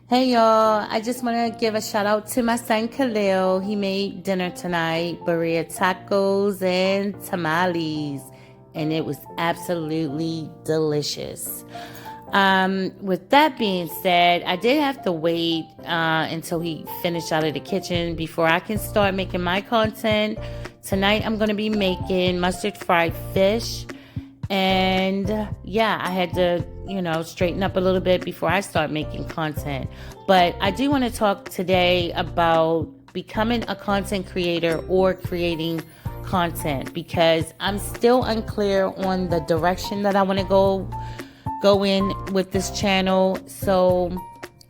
Hey y'all, I just want to give a shout out to my son Khalil. He made dinner tonight, birria tacos and tamales, and it was absolutely delicious. With that being said, I did have to wait until he finished out of the kitchen before I can start making my content. Tonight I'm going to be making mustard fried fish. And yeah, I had to, straighten up a little bit before I start making content. But I do want to talk today about becoming a content creator or creating content because I'm still unclear on the direction that I want to go in with this channel. So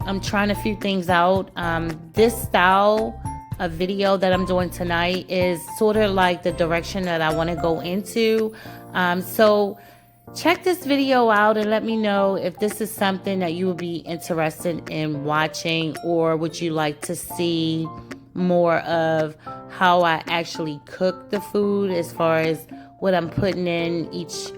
I'm trying a few things out. This style of video that I'm doing tonight is sort of like the direction that I want to go into. So check this video out and let me know if this is something that you would be interested in watching, or would you like to see more of how I actually cook the food, as far as what I'm putting in each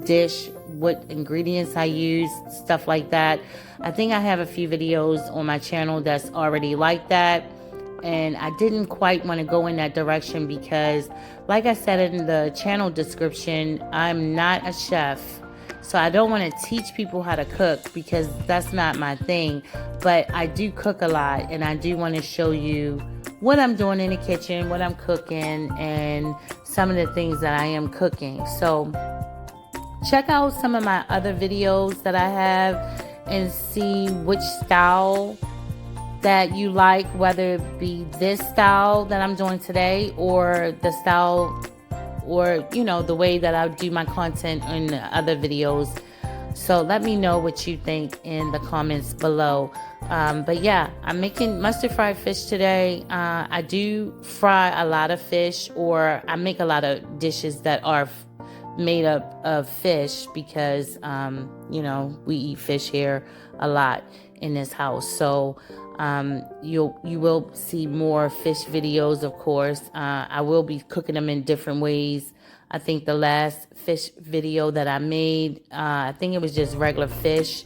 dish, what ingredients I use, stuff like that. I think I have a few videos on my channel that's already like that. And I didn't quite want to go in that direction because, like I said in the channel description, I'm not a chef. So I don't want to teach people how to cook because that's not my thing. But I do cook a lot, and I do want to show you what I'm doing in the kitchen, what I'm cooking, and some of the things that I am cooking. So check out some of my other videos that I have and see which style that you like, whether it be this style that I'm doing today or the style, or the way that I do my content in the other videos. So let me know what you think in the comments below. But yeah, I'm making mustard fried fish today. I do fry a lot of fish, or I make a lot of dishes that are made up of fish because we eat fish here a lot in this house. So you will see more fish videos, of course. I will be cooking them in different ways. I think the last fish video that I made, I think it was just regular fish.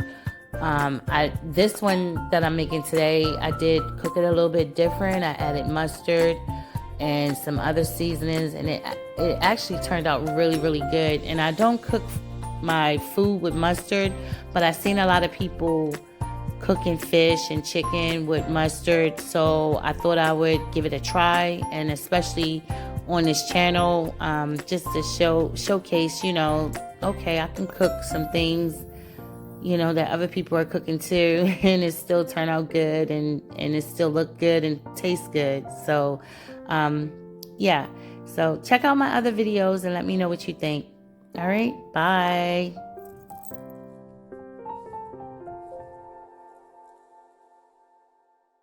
This one that I'm making today, I did cook it a little bit different. I added mustard and some other seasonings, and it actually turned out really, really good. And I don't cook my food with mustard, but I've seen a lot of people cooking fish and chicken with mustard, so I thought I would give it a try, and especially on this channel, just to showcase, okay, I can cook some things, that other people are cooking too, and it still turn out good, and it still look good and taste good. So yeah, so check out my other videos and let me know what you think. All right, bye.